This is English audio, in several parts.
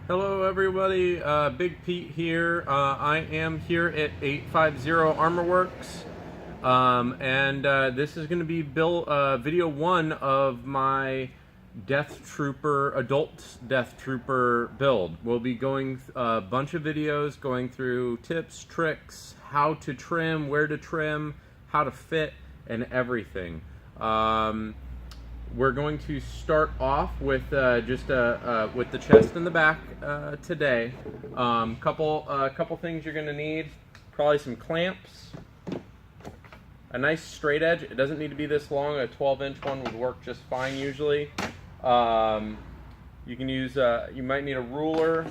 Hello everybody, Big Pete here. I am here at 850 Armor Works, and this is going to be video one of my Death Trooper, adult Death Trooper build. We'll be going a bunch of videos going through tips, tricks, how to trim, where to trim, how to fit, and everything. We're going to start off with with the chest and the back today. Couple things you're going to need: probably some clamps, a nice straight edge. It doesn't need to be this long. A 12-inch one would work just fine usually. You can use. You might need a ruler,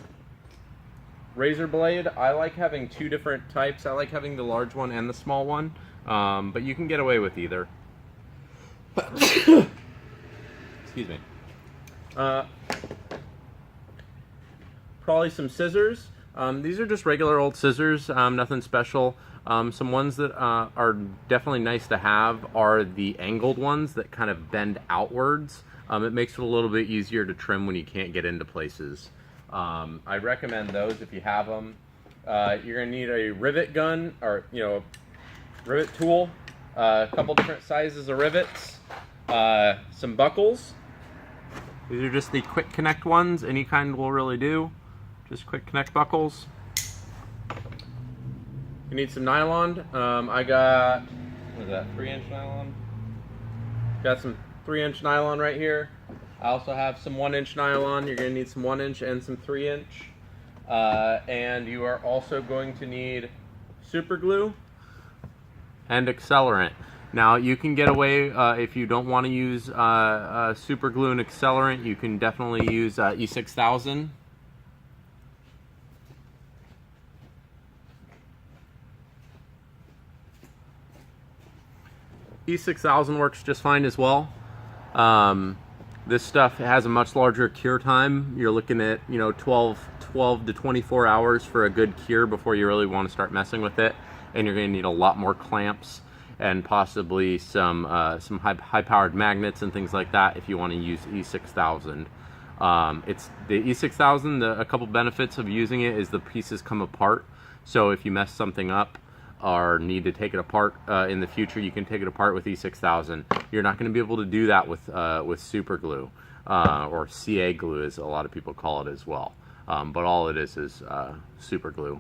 razor blade. I like having two different types. I like having the large one and the small one, but you can get away with either. Excuse me. Probably some scissors. These are just regular old scissors, nothing special. Some ones that are definitely nice to have are the angled ones that kind of bend outwards. It makes it a little bit easier to trim when you can't get into places. I recommend those if you have them. You're going to need a rivet gun, or rivet tool, a couple different sizes of rivets, some buckles. These are just the quick connect ones. Any kind will really do. Just quick connect buckles. You need some nylon. I got, what is that, 3-inch nylon? Got some 3-inch nylon right here. I also have some 1-inch nylon. You're going to need some 1-inch and some 3-inch. And you are also going to need super glue and accelerant. Now, you can get away, if you don't want to use super glue and accelerant, you can definitely use E6000. E6000 works just fine as well. This stuff has a much larger cure time. You're looking at 12 to 24 hours for a good cure before you really want to start messing with it. And you're going to need a lot more clamps and possibly some high-powered magnets and things like that if you want to use E6000. It's the E6000. A couple benefits of using it is the pieces come apart. So if you mess something up or need to take it apart in the future, you can take it apart with E6000. You're not going to be able to do that with super glue or CA glue, as a lot of people call it as well. But all it is super glue.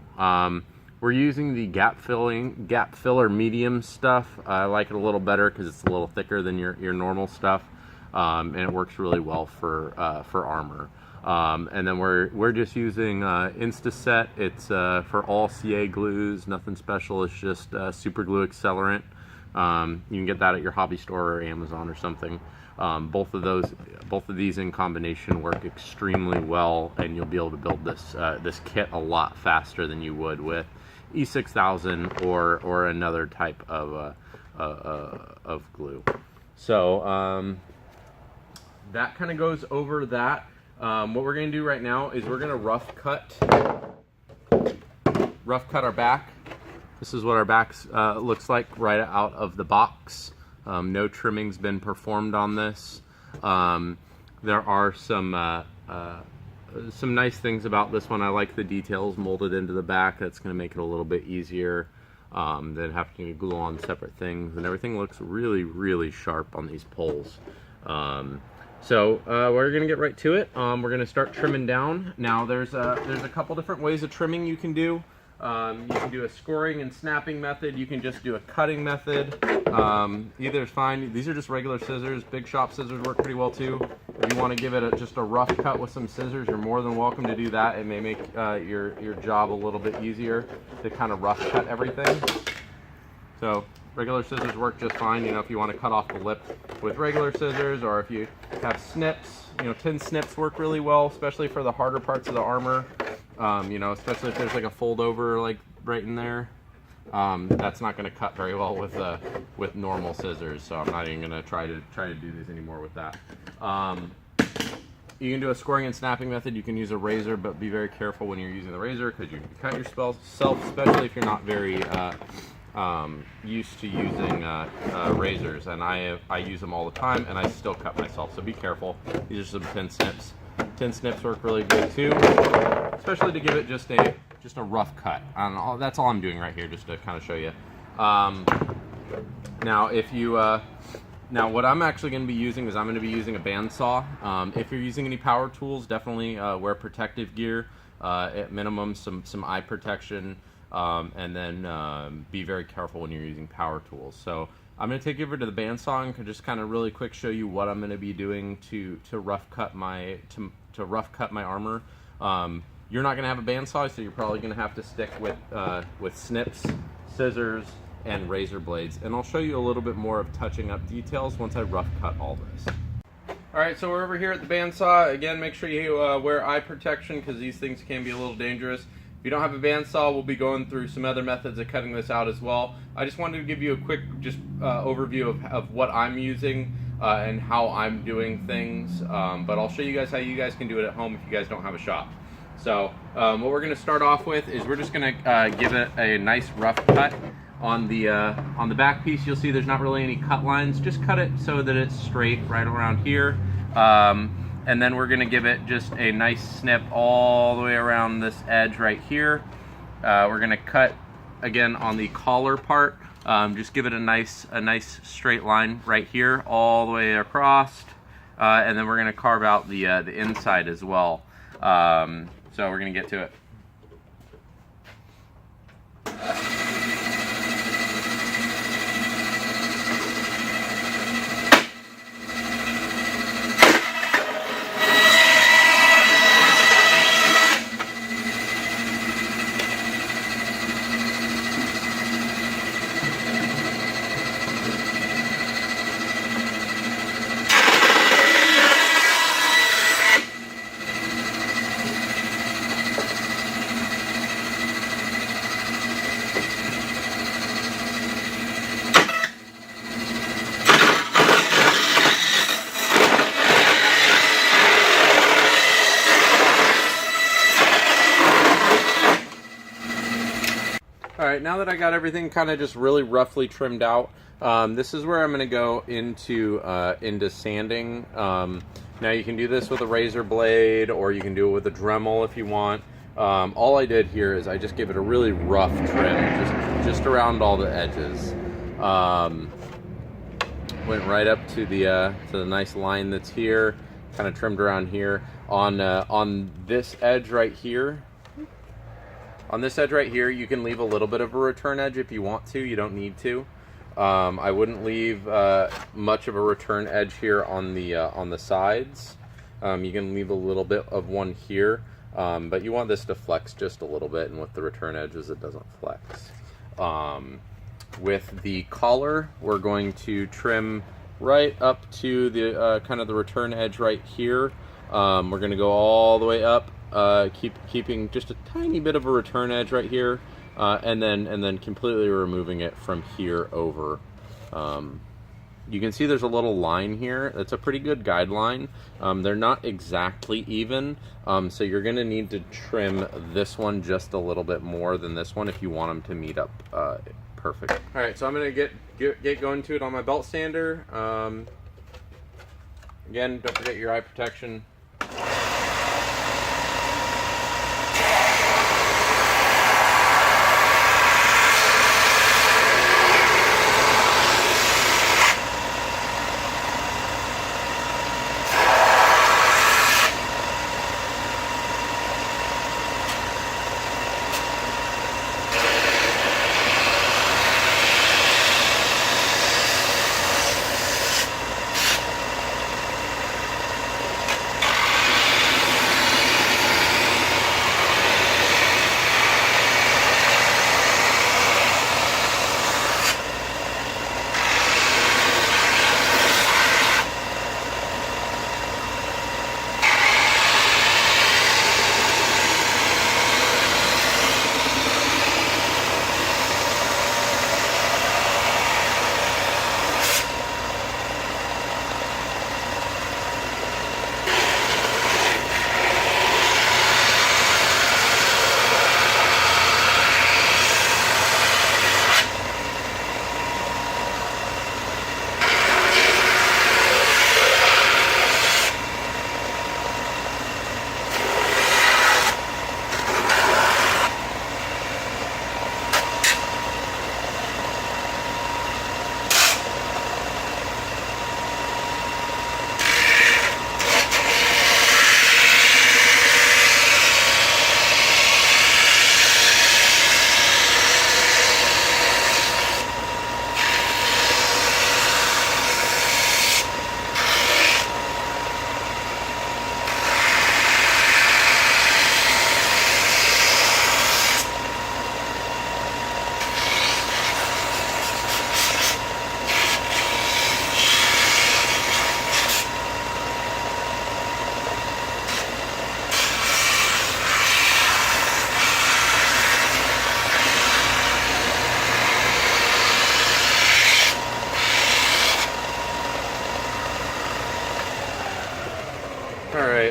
We're using the gap filler medium stuff. I like it a little better because it's a little thicker than your normal stuff, and it works really well for armor. And then we're just using Instaset. It's for all CA glues, nothing special. It's just super glue accelerant. You can get that at your hobby store or Amazon or something. Both of these in combination work extremely well, and you'll be able to build this kit a lot faster than you would with E6000 or another type of glue. So that kind of goes over that. What we're going to do right now is we're going to rough cut our back. This is what our back looks like right out of the box. No trimming's been performed on this. There are some nice things about this one. I like the details molded into the back. That's going to make it a little bit easier than having to glue on separate things, and everything looks really, really sharp on these poles. So we're going to get right to it. We're going to start trimming down. Now there's a couple different ways of trimming you can do. You can do a scoring and snapping method. You can just do a cutting method. Either is fine. These are just regular scissors. Big shop scissors work pretty well too. If you want to give it just a rough cut with some scissors, you're more than welcome to do that. It may make your job a little bit easier to kind of rough cut everything. So regular scissors work just fine. If you want to cut off the lip with regular scissors, or if you have snips, tin snips work really well, especially for the harder parts of the armor. Especially if there's like a fold over like right in there. That's not going to cut very well with normal scissors, so I'm not even going to try to do these anymore with that. You can do a scoring and snapping method. You can use a razor, but be very careful when you're using the razor because you can cut yourself, especially if you're not very used to using razors. And I use them all the time, and I still cut myself. So be careful. These are some tin snips. Tin snips work really good too, especially to give it just a rough cut. That's all I'm doing right here, just to kind of show you. Now, if you now what I'm actually going to be using is I'm going to be using a bandsaw. If you're using any power tools, definitely wear protective gear. At minimum, some eye protection, and then be very careful when you're using power tools. So I'm going to take you over to the bandsaw and just kind of really quick show you what I'm going to be doing to rough cut my armor. You're not going to have a bandsaw, so you're probably going to have to stick with snips, scissors, and razor blades. And I'll show you a little bit more of touching up details once I rough cut all this. Alright, so we're over here at the bandsaw. Again, make sure you wear eye protection, because these things can be a little dangerous. If you don't have a bandsaw, we'll be going through some other methods of cutting this out as well. I just wanted to give you a quick overview of what I'm using and how I'm doing things. But I'll show you guys how you guys can do it at home if you guys don't have a shop. So what we're going to start off with is we're just going to give it a nice rough cut. On the back piece, you'll see there's not really any cut lines. Just cut it so that it's straight right around here. And then we're going to give it just a nice snip all the way around this edge right here. We're going to cut again on the collar part. Just give it a nice straight line right here all the way across. And then we're going to carve out the inside as well. So we're going to get to it. Alright, now that I got everything kind of just really roughly trimmed out, this is where I'm going to go into sanding. Now you can do this with a razor blade, or you can do it with a Dremel if you want. All I did here is I just gave it a really rough trim, just around all the edges. Went right up to the nice line that's here, kind of trimmed around here. On this edge right here, you can leave a little bit of a return edge if you want to. You don't need to. I wouldn't leave much of a return edge here on the sides. You can leave a little bit of one here, but you want this to flex just a little bit, and with the return edges it doesn't flex. With the collar, we're going to trim right up to the kind of the return edge right here. We're going to go all the way up. Keeping just a tiny bit of a return edge right here, and then completely removing it from here over. You can see there's a little line here. That's a pretty good guideline. They're not exactly even, so you're going to need to trim this one just a little bit more than this one if you want them to meet up perfect. All right, so I'm going to get going to it on my belt sander. Again, don't forget your eye protection.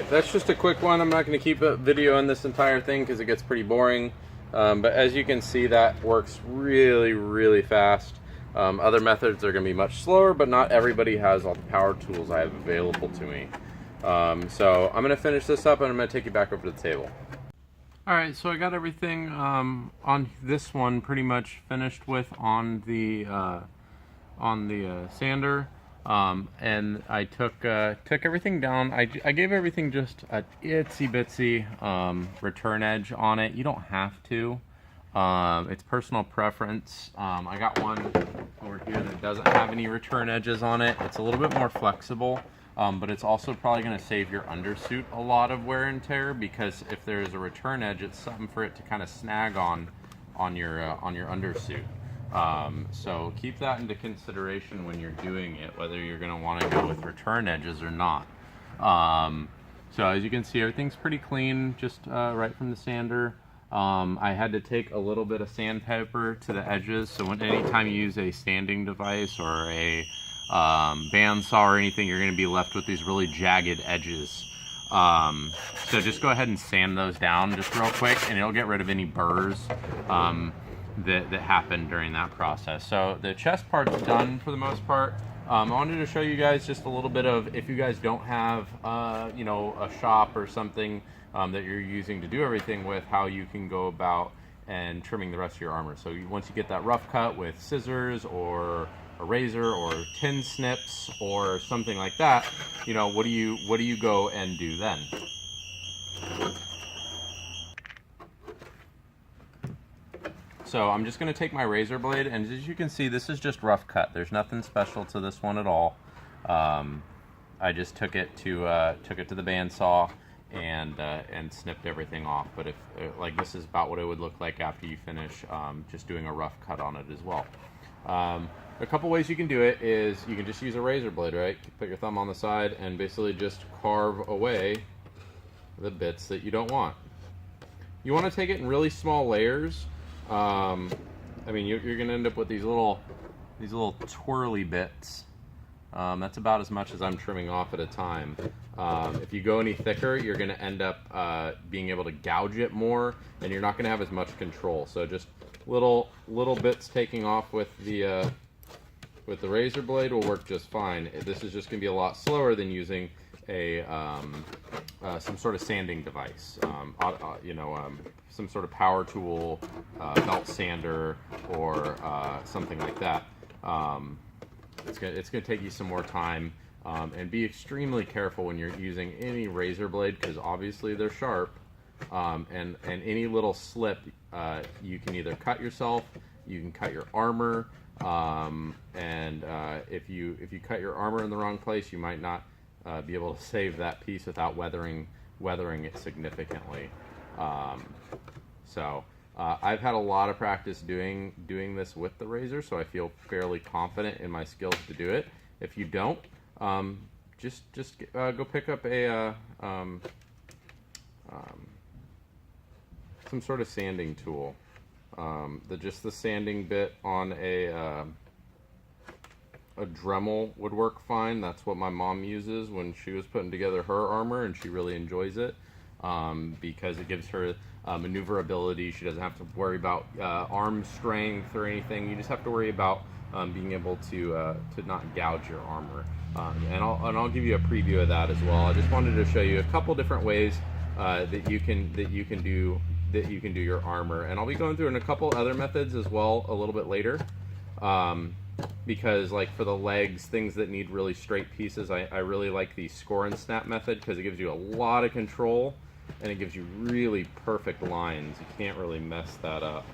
Alright, that's just a quick one. I'm not going to keep a video on this entire thing because it gets pretty boring. But as you can see, that works really, really fast. Other methods are going to be much slower, but not everybody has all the power tools I have available to me. So I'm going to finish this up and I'm going to take you back over to the table. Alright, so I got everything on this one pretty much finished with on the sander. And I took everything down. I gave everything just a itsy bitsy return edge on it. You don't have to. It's personal preference. I got one over here that doesn't have any return edges on it. It's a little bit more flexible, but it's also probably going to save your undersuit a lot of wear and tear, because if there's a return edge, it's something for it to kind of snag on your undersuit. So keep that into consideration when you're doing it, whether you're going to want to go with return edges or not. So as you can see, everything's pretty clean, just right from the sander. I had to take a little bit of sandpaper to the edges, so anytime you use a sanding device or a bandsaw or anything, you're going to be left with these really jagged edges. So just go ahead and sand those down just real quick, and it'll get rid of any burrs that happened during that process. So the chest part's done for the most part. I wanted to show you guys just a little bit of, if you guys don't have you know, a shop or something that you're using to do everything with, how you can go about and trimming the rest of your armor. So once you get that rough cut with scissors or a razor or tin snips or something like that, you know, what do you go and do then? So I'm just going to take my razor blade, and as you can see, this is just rough cut. There's nothing special to this one at all. I just took it to the bandsaw and snipped everything off. But if like, this is about what it would look like after you finish just doing a rough cut on it as well. A couple ways you can do it is you can just use a razor blade, right? Put your thumb on the side and basically just carve away the bits that you don't want. You want to take it in really small layers. I mean, you're going to end up with these little twirly bits. That's about as much as I'm trimming off at a time. If you go any thicker, you're going to end up being able to gouge it more, and you're not going to have as much control. So just little bits taking off with the razor blade will work just fine. This is just going to be a lot slower than using a some sort of sanding device, you know, some sort of power tool, belt sander, or something like that. It's gonna take you some more time, and be extremely careful when you're using any razor blade, because obviously they're sharp, and any little slip, you can either cut yourself, you can cut your armor, and if you cut your armor in the wrong place, you might not be able to save that piece without weathering it significantly. So I've had a lot of practice doing this with the razor, so I feel fairly confident in my skills to do it. If you don't, just go pick up a some sort of sanding tool. The sanding bit on a Dremel would work fine. That's what my mom uses when she was putting together her armor, and she really enjoys it because it gives her maneuverability. She doesn't have to worry about arm strength or anything. You just have to worry about being able to not gouge your armor. And I'll give you a preview of that as well. I just wanted to show you a couple different ways that you can do your armor, and I'll be going through in a couple other methods as well a little bit later. Because like for the legs, things that need really straight pieces, I really like the score and snap method, because it gives you a lot of control and it gives you really perfect lines. You can't really mess that up,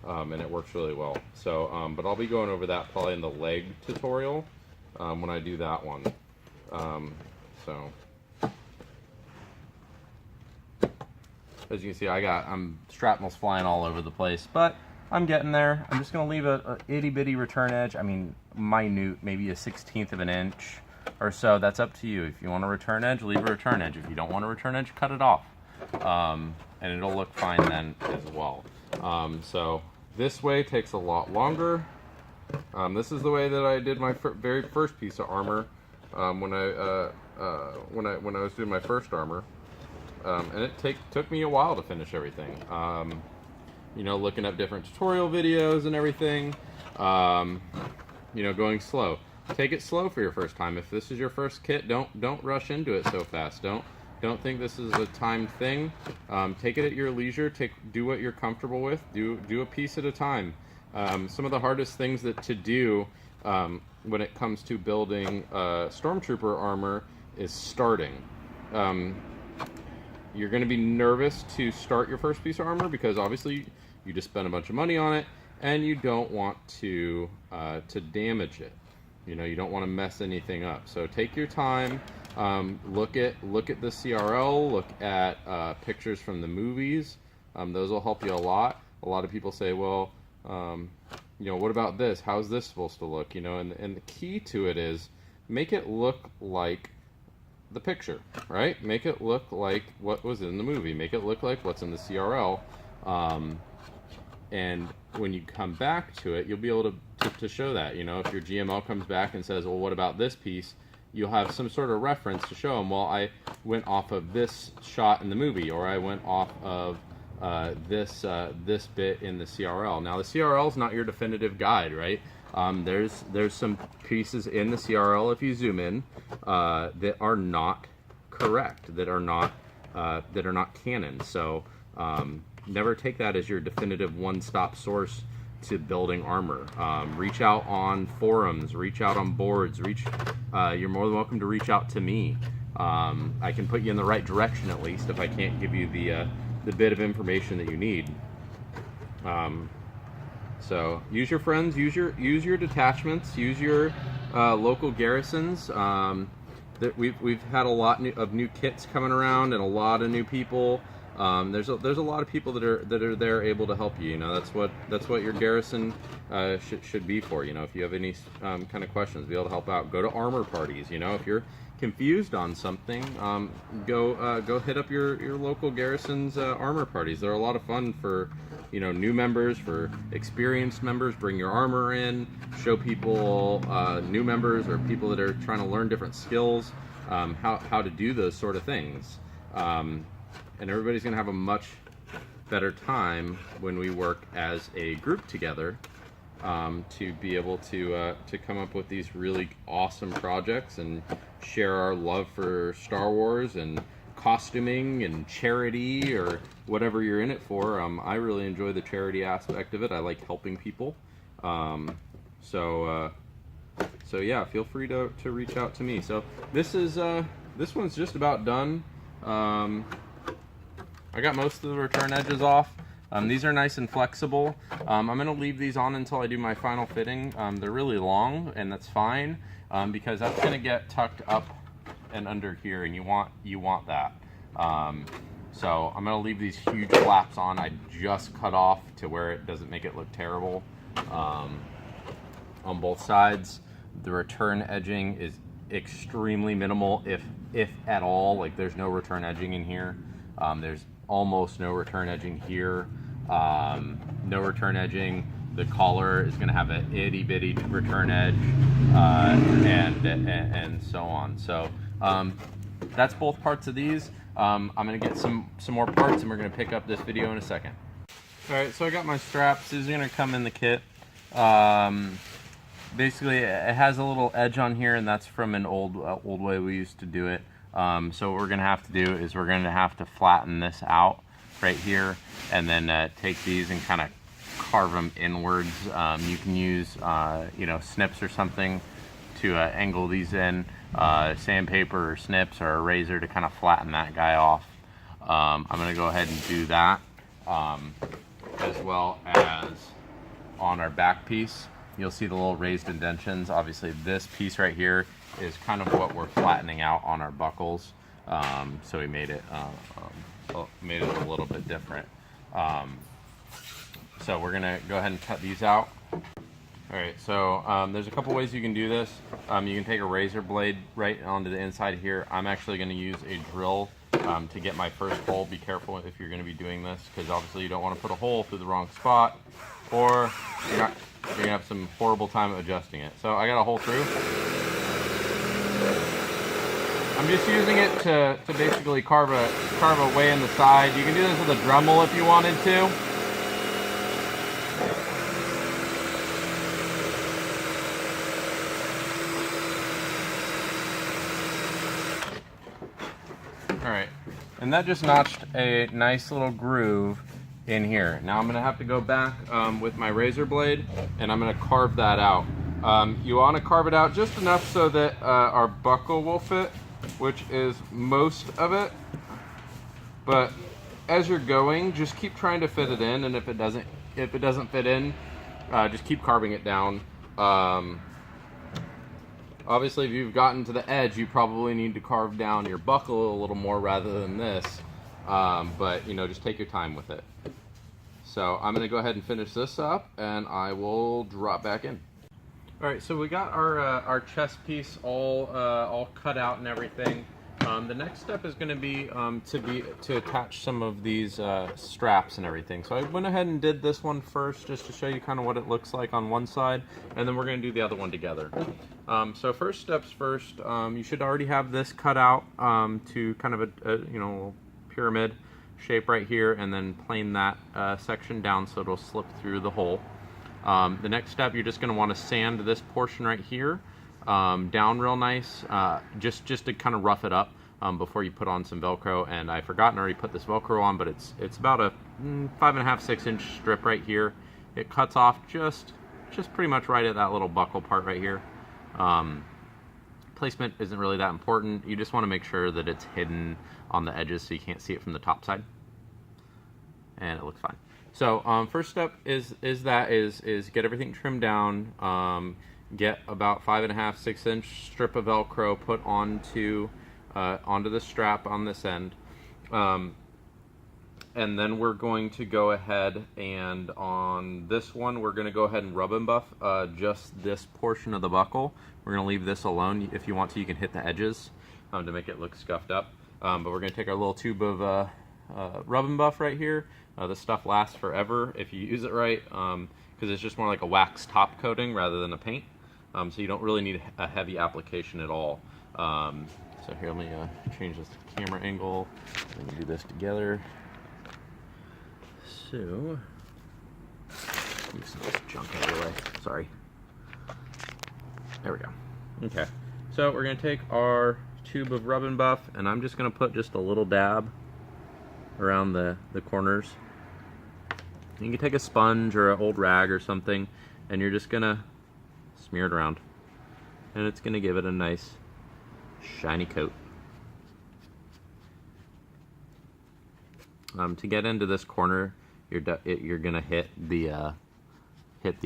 and it works really well. So but I'll be going over that probably in the leg tutorial when I do that one. So as you can see, I'm shrapnel's flying all over the place, but I'm getting there. I'm just going to leave a itty bitty return edge. I mean, minute, maybe a 1/16 of an inch or so. That's up to you. If you want a return edge, leave a return edge. If you don't want a return edge, cut it off. And it'll look fine then as well. So this way takes a lot longer. This is the way that I did my very first piece of armor when I when I was doing my first armor, and it took me a while to finish everything. You know, looking up different tutorial videos and everything. You know, going slow. Take it slow for your first time. If this is your first kit, don't rush into it so fast. Don't think this is a timed thing. Take it at your leisure. Do what you're comfortable with. Do a piece at a time. Some of the hardest things to do when it comes to building Stormtrooper armor is starting. You're going to be nervous to start your first piece of armor because obviously you just spent a bunch of money on it, and you don't want to damage it. You know, you don't want to mess anything up. So take your time. Look at the CRL. Look at pictures from the movies. Those will help you a lot. A lot of people say, well, you know, what about this? How's this supposed to look? You know, and the key to it is make it look like the picture, right? Make it look like what was in the movie. Make it look like what's in the CRL. And when you come back to it, you'll be able to show that. You know, if your GML comes back and says, well, what about this piece? You'll have some sort of reference to show them, well, I went off of this shot in the movie, or I went off of this bit in the CRL. Now, the CRL is not your definitive guide, right? There's some pieces in the CRL, if you zoom in, that are not correct, that are not canon. So never take that as your definitive one-stop source to building armor. Reach out on forums, reach out on boards, you're more than welcome to reach out to me. I can put you in the right direction, at least, if I can't give you the bit of information that you need. So use your friends, use your detachments, use your local garrisons. We've had a lot of new kits coming around and a lot of new people. There's a lot of people that are there able to help you. You know, that's what your garrison should be for. You know, if you have any kind of questions, be able to help out. Go to armor parties. You know, if you're confused on something, go hit up your local garrison's armor parties. They're a lot of fun for, you know, new members, for experienced members. Bring your armor in, show people, new members or people that are trying to learn different skills, how to do those sort of things. And everybody's going to have a much better time when we work as a group together, to be able to come up with these really awesome projects and share our love for Star Wars and costuming and charity or whatever you're in it for. I really enjoy the charity aspect of it. I like helping people. So yeah, feel free to reach out to me. So this one's just about done. I got most of the return edges off. These are nice and flexible. I'm going to leave these on until I do my final fitting. They're really long, and that's fine, because that's going to get tucked up and under here, and you want that. So I'm going to leave these huge flaps on. I just cut off to where it doesn't make it look terrible on both sides. The return edging is extremely minimal, if at all. Like, there's no return edging in here. There's almost no return edging here. No return edging. The collar is going to have an itty bitty return edge, and so on. So that's both parts of these. I'm going to get some more parts, and we're going to pick up this video in a second. All right, so I got my straps. These are going to come in the kit. Basically, it has a little edge on here, and that's from an old way we used to do it. So what we're going to have to do is we're going to have to flatten this out right here, and then take these and kind of carve them inwards. You can use you know, snips or something to angle these in, sandpaper or snips or a razor to kind of flatten that guy off. I'm going to go ahead and do that, as well as on our back piece. You'll see the little raised indentions. Obviously this piece right here is kind of what we're flattening out on our buckles. So we made it a little bit different. So we're gonna go ahead and cut these out. All right, so there's a couple ways you can do this. You can take a razor blade right onto the inside here. I'm actually gonna use a drill to get my first hole. Be careful if you're gonna be doing this, because obviously you don't wanna put a hole through the wrong spot, or you're gonna have some horrible time adjusting it. So I got a hole through. I'm just using it to basically carve a way in the side. You can do this with a Dremel if you wanted to. Alright, and that just notched a nice little groove in here. Now I'm going to have to go back with my razor blade, and I'm going to carve that out. You want to carve it out just enough so that our buckle will fit, which is most of it. But as you're going, just keep trying to fit it in, and if it doesn't fit in, just keep carving it down. Obviously, if you've gotten to the edge, you probably need to carve down your buckle a little more rather than this. But, you know, just take your time with it. So I'm going to go ahead and finish this up, and I will drop back in. All right, so we got our chest piece all cut out and everything. The next step is going to be to attach some of these straps and everything. So I went ahead and did this one first just to show you kind of what it looks like on one side, and then we're going to do the other one together. So first steps first, you should already have this cut out to kind of a pyramid shape right here, and then plane that section down so it'll slip through the hole. The next step, you're just going to want to sand this portion right here down real nice, just to kind of rough it up before you put on some Velcro. And I forgot to already put this Velcro on, but it's about a 5.5–6 inch strip right here. It cuts off just pretty much right at that little buckle part right here. Placement isn't really that important. You just want to make sure that it's hidden on the edges so you can't see it from the top side, and it looks fine. So first step is get everything trimmed down. Get about 5.5–6 inch strip of Velcro put onto the strap on this end, and then we're going to go ahead and on this one we're going to go ahead and rub and buff just this portion of the buckle. We're going to leave this alone. If you want to, you can hit the edges to make it look scuffed up. But we're going to take our little tube of rub and buff right here. This stuff lasts forever if you use it right, because it's just more like a wax top coating rather than a paint. So you don't really need a heavy application at all. So here, let me change this camera angle. We can do this together. So, move some of this junk out of the way. Sorry. There we go. Okay. So we're going to take our tube of rub and buff, and I'm just going to put just a little dab around the corners. You can take a sponge or an old rag or something, and you're just going to smear it around. And it's going to give it a nice shiny coat. To get into this corner, you're going to hit the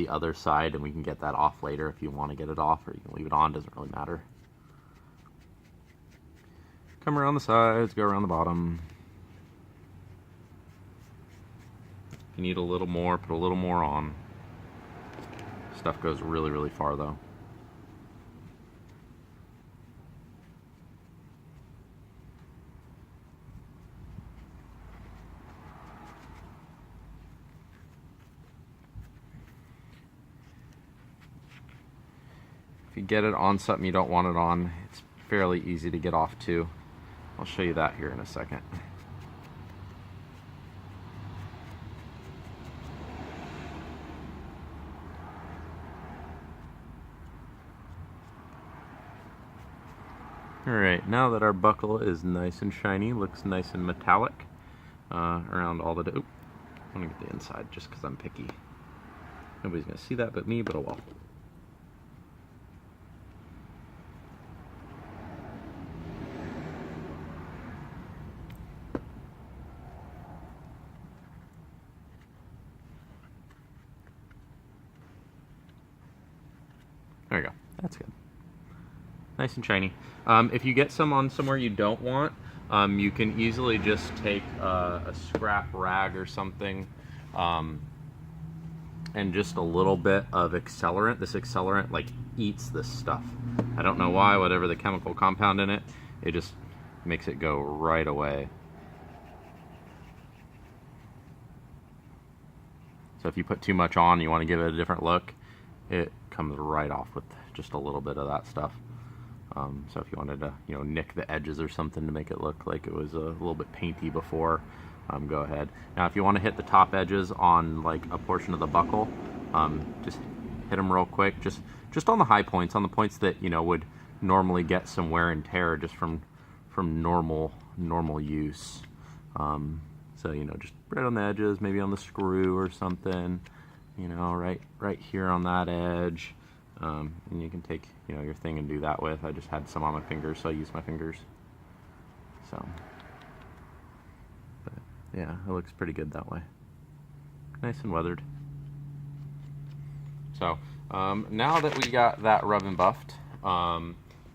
other side, and we can get that off later if you want to get it off, or you can leave it on, doesn't really matter. Come around the sides, go around the bottom. If you need a little more, put a little more on. Stuff goes really, really far though. If you get it on something you don't want it on, it's fairly easy to get off too. I'll show you that here in a second. Alright, now that our buckle is nice and shiny, looks nice and metallic around all the... Oop, I want to get the inside just because I'm picky. Nobody's going to see that but me, but oh well. There we go. That's good. Nice and shiny. If you get some on somewhere you don't want, you can easily just take a scrap rag or something and just a little bit of accelerant. This accelerant like eats this stuff. I don't know why, whatever the chemical compound in it, it just makes it go right away. So if you put too much on, you want to give it a different look, it comes right off with just a little bit of that stuff. So if you wanted to, you know, nick the edges or something to make it look like it was a little bit painty before, go ahead. Now if you want to hit the top edges on like a portion of the buckle, just hit them real quick, just on the high points, on the points that, you know, would normally get some wear and tear just from normal use. So, you know, just right on the edges, maybe on the screw or something, you know, right here on that edge. And you can take, you know, your thing and do that with. I just had some on my fingers, so I used my fingers. So, but yeah, it looks pretty good that way. Nice and weathered. So, now that we got that rub and buffed,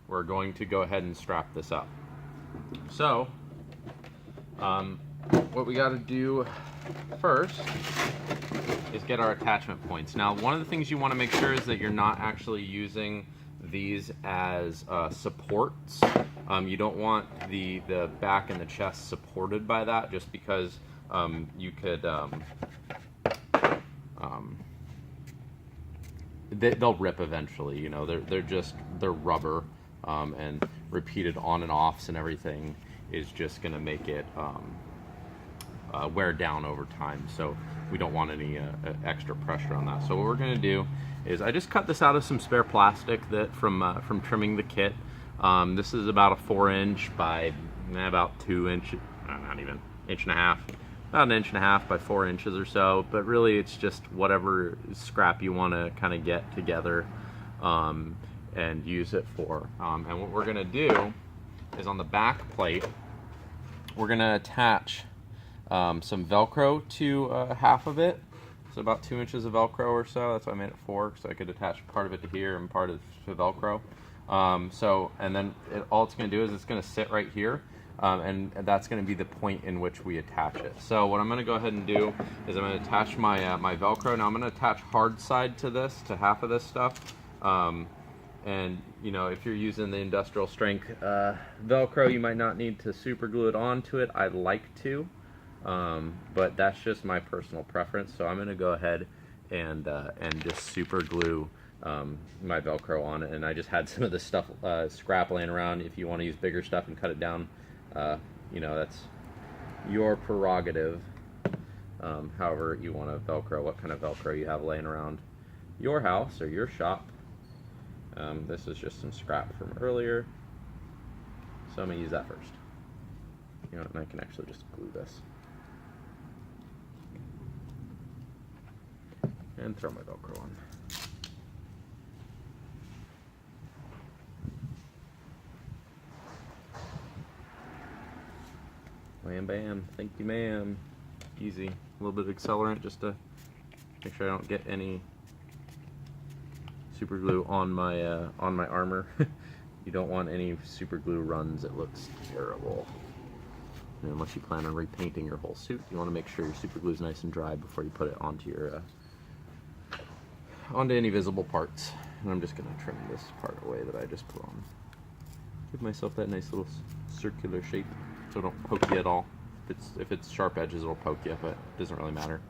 we're going to go ahead and strap this up. So, what we got to do first is get our attachment points. Now, one of the things you want to make sure is that you're not actually using these as supports. You don't want the back and the chest supported by that, just because you could they'll rip eventually. You know, they're rubber, and repeated on and offs and everything is just going to make it wear down over time. So we don't want any extra pressure on that. So what we're going to do is I just cut this out of some spare plastic that from trimming the kit. This is about a 4-inch by about 2 inches, not even inch and a half, about 1.5 inches by 4 inches or so. But really, it's just whatever scrap you want to kind of get together and use it for. And what we're going to do is on the back plate, we're going to attach some Velcro to half of it. So about 2 inches of Velcro or so. That's why I made it 4, so I could attach part of it to here and part of it to Velcro. And then all it's going to do is it's going to sit right here, and that's going to be the point in which we attach it. So what I'm going to go ahead and do is I'm going to attach my my Velcro. Now I'm going to attach hard side to this, to half of this stuff. And you know, if you're using the industrial strength Velcro, you might not need to super glue it onto it. I'd like to. But that's just my personal preference, so I'm going to go ahead and just super glue my Velcro on it. And I just had some of this stuff scrap laying around. If you want to use bigger stuff and cut it down, you know, that's your prerogative. However you want to Velcro, what kind of Velcro you have laying around your house or your shop. This is just some scrap from earlier, so I'm going to use that first. You know, and I can actually just glue this. And throw my Velcro on. Wham bam, thank you ma'am. Easy. A little bit of accelerant just to make sure I don't get any super glue on my armor. You don't want any super glue runs, it looks terrible. And unless you plan on repainting your whole suit, you want to make sure your super glue is nice and dry before you put it onto your onto any visible parts. And I'm just going to trim this part away that I just put on. Give myself that nice little circular shape so it don't poke you at all. If it's sharp edges, it'll poke you, but it doesn't really matter.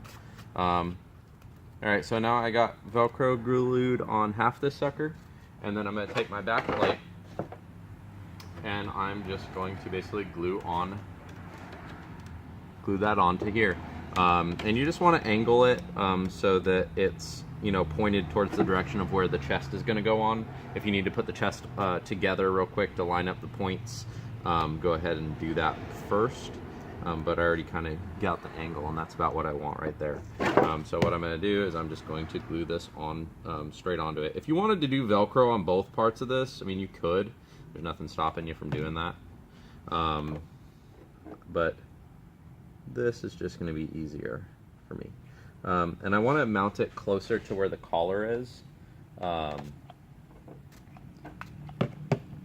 Alright, so now I got Velcro glued on half this sucker, and then I'm going to take my back plate and I'm just going to basically glue that onto here. And you just want to angle it so that it's, you know, pointed towards the direction of where the chest is going to go on. If you need to put the chest together real quick to line up the points, go ahead and do that first. But I already kind of got the angle, and that's about what I want right there. So what I'm going to do is I'm just going to glue this on straight onto it. If you wanted to do Velcro on both parts of this, I mean, you could. There's nothing stopping you from doing that. But this is just going to be easier for me. And I want to mount it closer to where the collar is.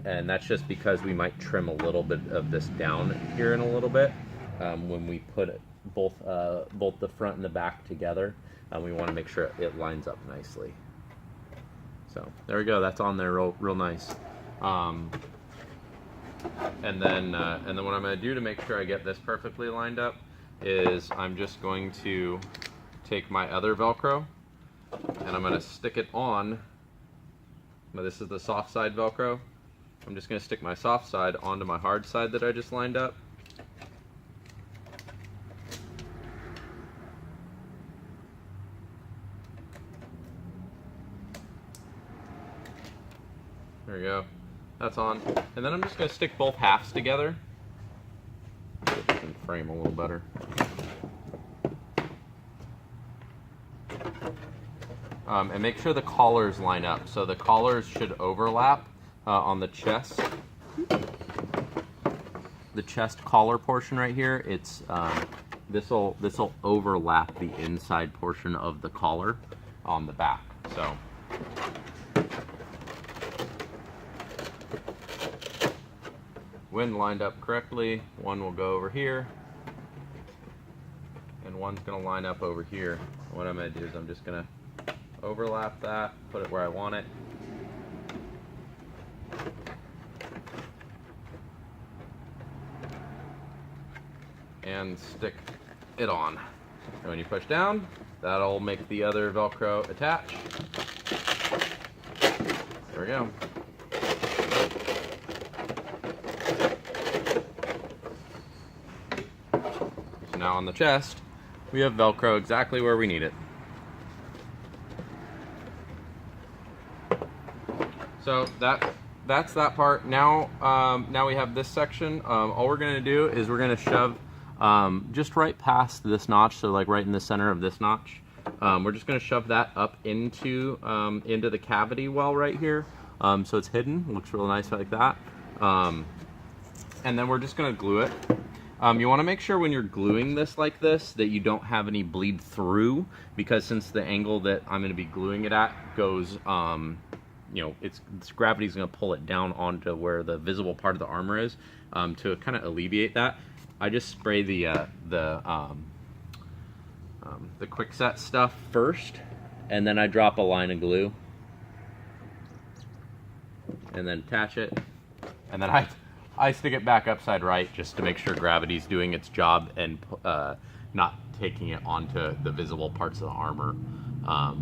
And that's just because we might trim a little bit of this down here in a little bit when we put it, both the front and the back together. We want to make sure it lines up nicely. So there we go. That's on there real nice. And then what I'm going to do to make sure I get this perfectly lined up is I'm just going to take my other Velcro and I'm going to stick it on. Now this is the soft side Velcro. I'm just going to stick my soft side onto my hard side that I just lined up. There we go. That's on. And then I'm just going to stick both halves together. See if I can frame a little better. And make sure the collars line up. So the collars should overlap on the chest. The chest collar portion right here, it's this'll overlap the inside portion of the collar on the back. So when lined up correctly, one will go over here and one's going to line up over here. What I'm going to do is I'm just going to overlap that, put it where I want it. And stick it on. And when you push down, that'll make the other Velcro attach. There we go. So now on the chest, we have Velcro exactly where we need it. So that's that part. Now, now we have this section. All we're gonna do is we're gonna shove just right past this notch, so like right in the center of this notch. We're just gonna shove that up into the cavity well right here, so it's hidden. It looks real nice like that. And then we're just gonna glue it. You want to make sure when you're gluing this like this that you don't have any bleed through, because since the angle that I'm going to be gluing it at goes, you know, it's gravity's going to pull it down onto where the visible part of the armor is. To kind of alleviate that, I just spray the Kwikset stuff first, and then I drop a line of glue, and then attach it, and then I stick it back upside right just to make sure gravity's doing its job and not taking it onto the visible parts of the armor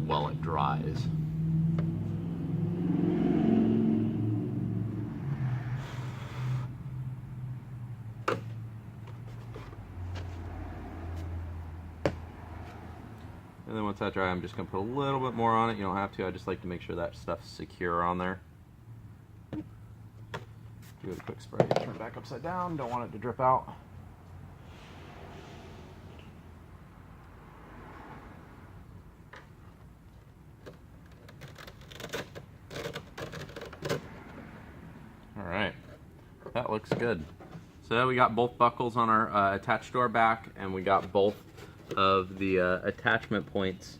while it dries. And then once that dries, I'm just going to put a little bit more on it. You don't have to. I just like to make sure that stuff's secure on there. Give it a quick spray, turn it back upside down, don't want it to drip out. Alright, that looks good. So now we got both buckles on our attached to our back, and we got both of the attachment points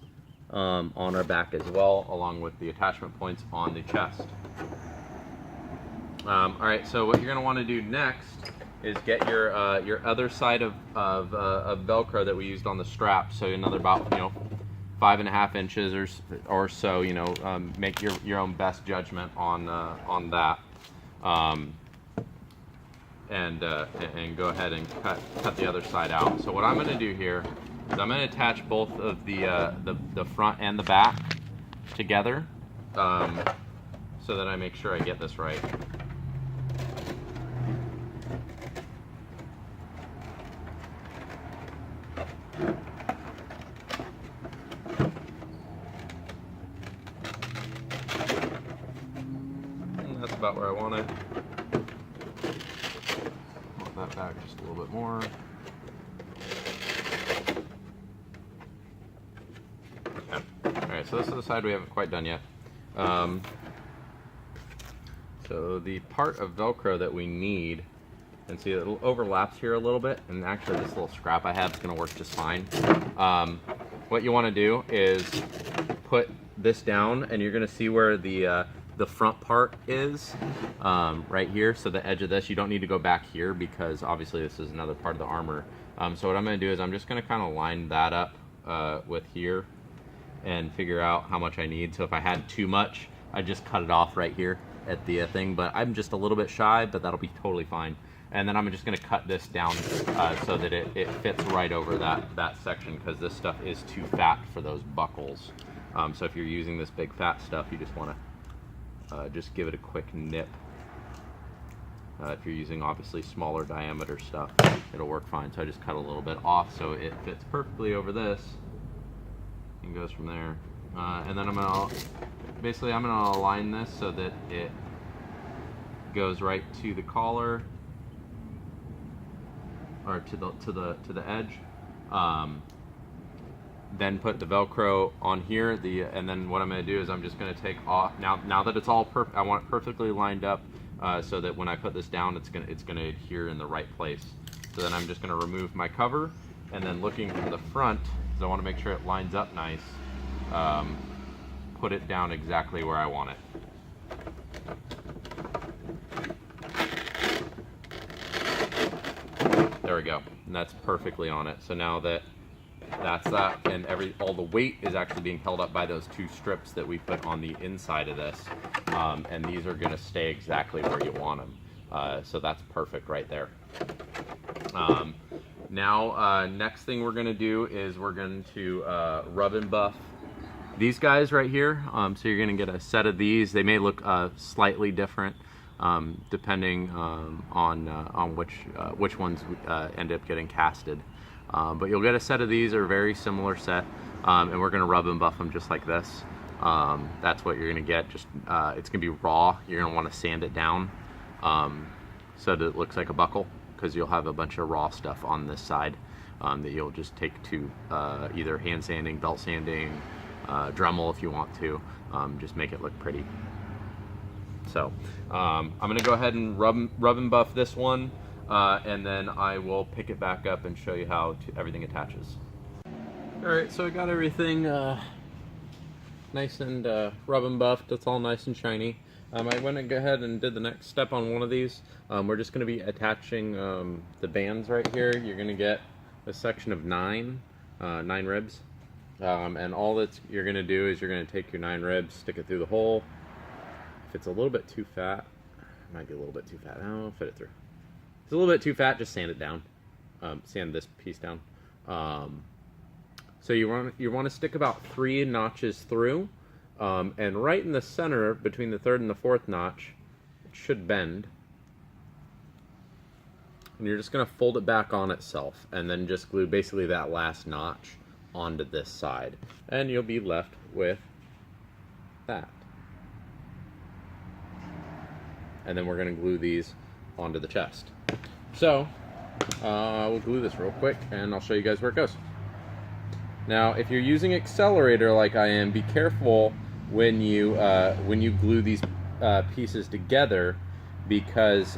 on our back as well, along with the attachment points on the chest. Alright, so what you're going to want to do next is get your other side of Velcro that we used on the strap. So another about 5.5 inches or so. Make your own best judgment on that, and go ahead and cut the other side out. So what I'm going to do here is I'm going to attach both of the front and the back together, so that I make sure I get this right. That's about where I want it. Want that back just a little bit more. Okay. Alright, so this is the side we haven't quite done yet. So the part of Velcro that we need, and see it overlaps here a little bit, and actually this little scrap I have is going to work just fine. What you want to do is put this down, and you're going to see where the front part is right here. So the edge of this, you don't need to go back here because obviously this is another part of the armor. So what I'm going to do is I'm just going to kind of line that up with here and figure out how much I need. So if I had too much, I just cut it off right here at the thing, but I'm just a little bit shy, but that'll be totally fine. And then I'm just going to cut this down so that it fits right over that section, because this stuff is too fat for those buckles. So if you're using this big fat stuff, you just want to just give it a quick nip If you're using obviously smaller diameter stuff, it'll work fine. So I just cut a little bit off so it fits perfectly over this and goes from there. And then I'm gonna align this so that it goes right to the collar, or to the edge. Then put the Velcro on here. And then what I'm going to do is I'm just going to take off. Now that it's all perfect, I want it perfectly lined up so that when I put this down, it's going to adhere in the right place. So then I'm just going to remove my cover, and then looking from the front, because I want to make sure it lines up nice, put it down exactly where I want it. There we go, and that's perfectly on it. So now that's that, and all the weight is actually being held up by those two strips that we put on the inside of this, and these are going to stay exactly where you want them. So that's perfect right there. Now, next thing we're going to do is we're going to rub and buff these guys right here. So you're going to get a set of these. They may look slightly different, depending on which ones end up getting casted. But you'll get a set of these, or a very similar set, and we're going to rub and buff them just like this. That's what you're going to get. Just it's going to be raw. You're going to want to sand it down so that it looks like a buckle, because you'll have a bunch of raw stuff on this side that you'll just take to either hand sanding, belt sanding, Dremel if you want to. Just make it look pretty. So I'm going to go ahead and rub and buff this one. And then I will pick it back up and show you how everything attaches. Alright, so I got everything nice and rub and buffed. It's all nice and shiny. I went and go ahead and did the next step on one of these. We're just going to be attaching the bands right here. You're going to get a section of 9 ribs. And all that you're going to do is you're going to take your 9 ribs, stick it through the hole. If it's a little bit too fat, it might be a little bit too fat. I'll fit it through. If it's a little bit too fat, just sand it down. Sand this piece down. So you want to stick about 3 notches through, and right in the center between the 3rd and the 4th notch, it should bend. And you're just going to fold it back on itself, and then just glue basically that last notch onto this side, and you'll be left with that. And then we're going to glue these onto the chest. So we'll glue this real quick, and I'll show you guys where it goes. Now, if you're using Accelerator like I am, be careful when you glue these pieces together, because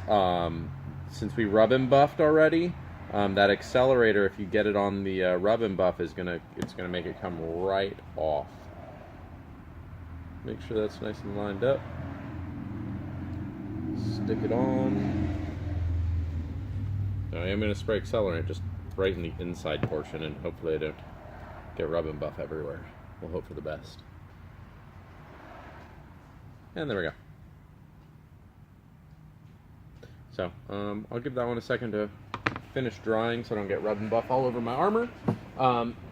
since we rub and buffed already, that Accelerator, if you get it on the rub and buff, it's gonna make it come right off. Make sure that's nice and lined up. Stick it on. Now I am going to spray accelerant just right in the inside portion, and hopefully I don't get rub and buff everywhere. We'll hope for the best. And there we go. So I'll give that one a second to finish drying so I don't get rub and buff all over my armor.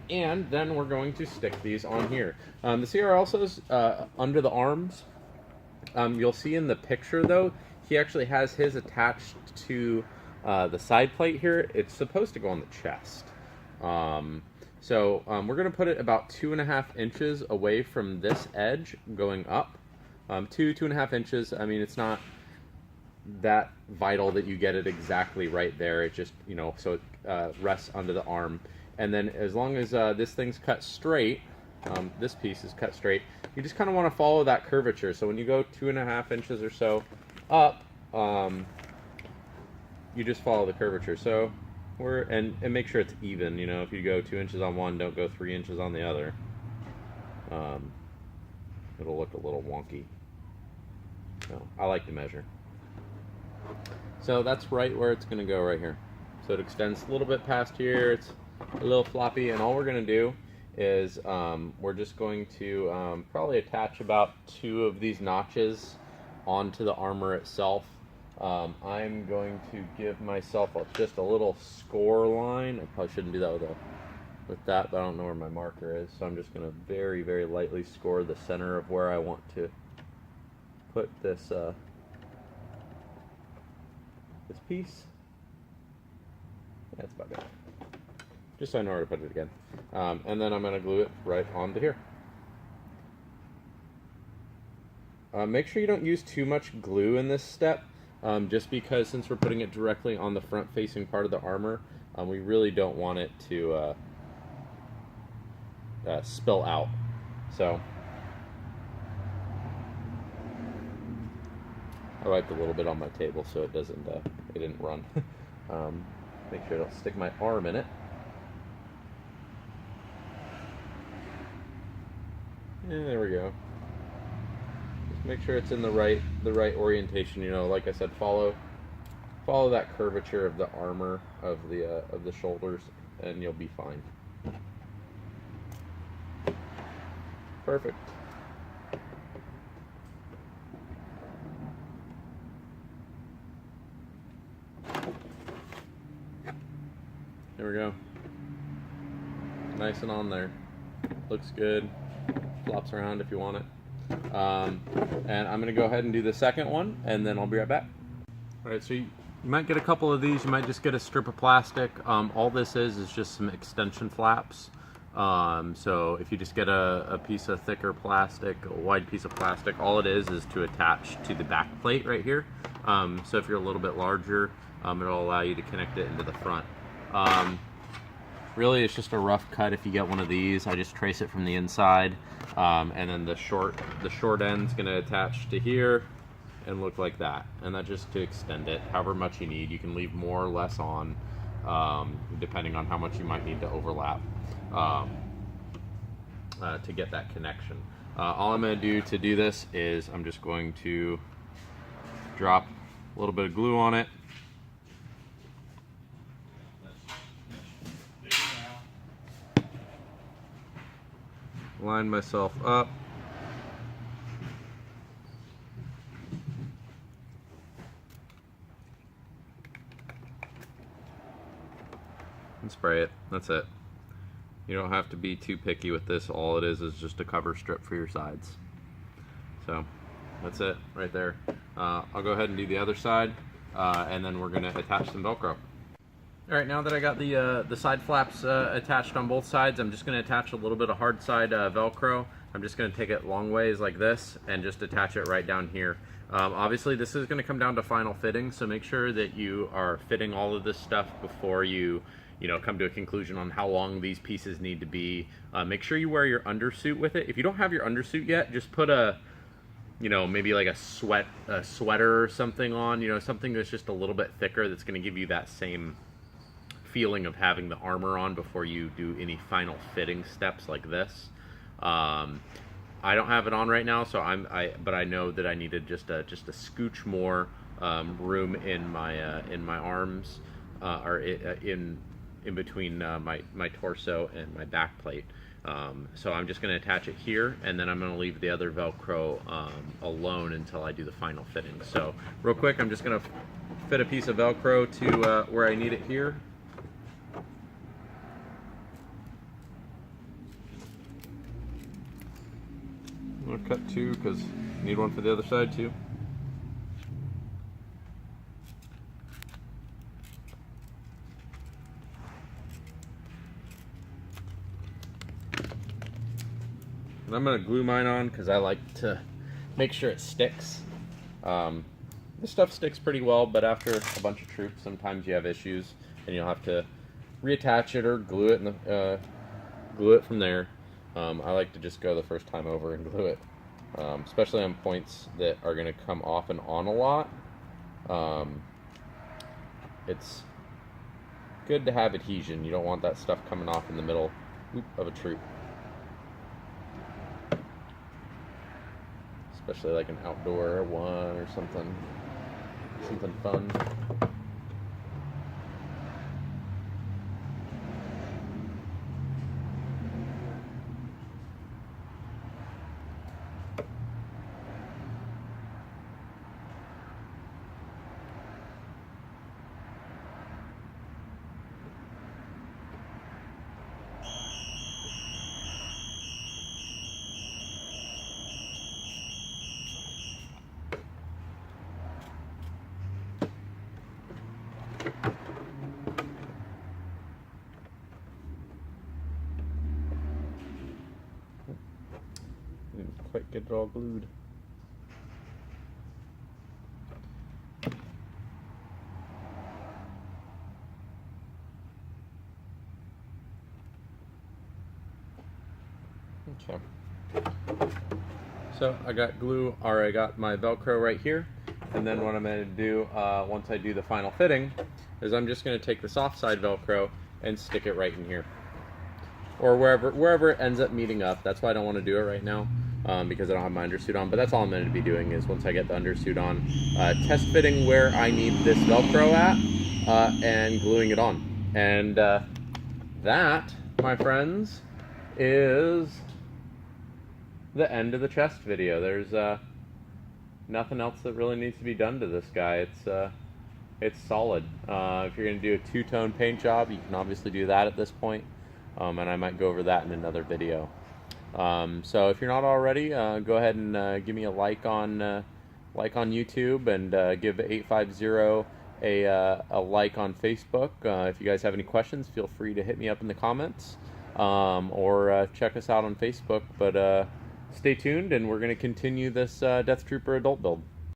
And then we're going to stick these on here. The CR also is under the arms. You'll see in the picture though, he actually has his attached to the side plate here. It's supposed to go on the chest. So we're going to put it about 2.5 inches away from this edge going up. 2.5 inches. I mean, it's not that vital that you get it exactly right there. It just, you know, so it rests under the arm. And then as long as this thing's cut straight, this piece is cut straight, you just kind of want to follow that curvature. So when you go 2.5 inches or so up, you just follow the curvature. So and make sure it's even. You know, if you go 2 inches on one, don't go 3 inches on the other. It'll look a little wonky. So I like to measure. So that's right where it's going to go right here. So it extends a little bit past here. It's a little floppy, and all we're going to do is we're just going to probably attach about 2 of these notches onto the armor itself. I'm going to give myself just a little score line. I probably shouldn't do that with that, but I don't know where my marker is, so I'm just going to very, very lightly score the center of where I want to put this this piece. That's about it. Just so I know where to put it again. And then I'm going to glue it right onto here. Make sure you don't use too much glue in this step, just because since we're putting it directly on the front facing part of the armor, we really don't want it to spill out. So I wiped a little bit on my table so it doesn't it didn't run. Make sure I don't stick my arm in it. Yeah, there we go. Just make sure it's in the right orientation. You know, like I said, follow that curvature of the armor of the shoulders, and you'll be fine. Perfect. There we go. Nice and on there. Looks good. Flops around if you want it. And I'm going to go ahead and do the second one, and then I'll be right back. Alright, so you might get a couple of these. You might just get a strip of plastic. All this is just some extension flaps. So if you just get a piece of thicker plastic, a wide piece of plastic, all it is to attach to the back plate right here. So if you're a little bit larger, it'll allow you to connect it into the front. Really, it's just a rough cut if you get one of these. I just trace it from the inside, and then the short end's going to attach to here and look like that. And that's just to extend it however much you need. You can leave more or less on, depending on how much you might need to overlap to get that connection. All I'm going to do this is I'm just going to drop a little bit of glue on it. Line myself up. And spray it. That's it. You don't have to be too picky with this. All it is just a cover strip for your sides. So that's it right there. I'll go ahead and do the other side, and then we're going to attach some Velcro. Alright, now that I got the side flaps attached on both sides, I'm just going to attach a little bit of hard side Velcro. I'm just going to take it long ways like this and just attach it right down here. Obviously this is going to come down to final fitting, so make sure that you are fitting all of this stuff before you come to a conclusion on how long these pieces need to be. Make sure you wear your undersuit with it. If you don't have your undersuit yet, just put maybe like a sweater or something on, something that's just a little bit thicker that's going to give you that same feeling of having the armor on before you do any final fitting steps like this. I don't have it on right now, so but I know that I needed just a scooch more room in my arms, or in between my torso and my back plate. So I'm just going to attach it here, and then I'm going to leave the other Velcro alone until I do the final fitting. So real quick, I'm just going to fit a piece of Velcro to where I need it here. I'm going to cut two because I need one for the other side too. And I'm going to glue mine on because I like to make sure it sticks. This stuff sticks pretty well, but after a bunch of troops, sometimes you have issues and you'll have to reattach it or glue it glue it from there. I like to just go the first time over and glue it, especially on points that are going to come off and on a lot. It's good to have adhesion. You don't want that stuff coming off in the middle of a troop, especially like an outdoor one or something fun. quite get it all glued. Okay. So I got glue, or I got my Velcro right here, and then what I'm going to do once I do the final fitting is I'm just going to take the soft side Velcro and stick it right in here, or wherever it ends up meeting up. That's why I don't want to do it right now, because I don't have my undersuit on. But that's all I'm going to be doing is once I get the undersuit on, test fitting where I need this Velcro at, and gluing it on. And that, my friends, is the end of the chest video. There's nothing else that really needs to be done to this guy. It's solid. If you're going to do a two-tone paint job, you can obviously do that at this point, and I might go over that in another video. So if you're not already, go ahead and give me a like on YouTube, and give 850 a like on Facebook. If you guys have any questions, feel free to hit me up in the comments, or check us out on Facebook. But stay tuned, and we're going to continue this Death Trooper adult build.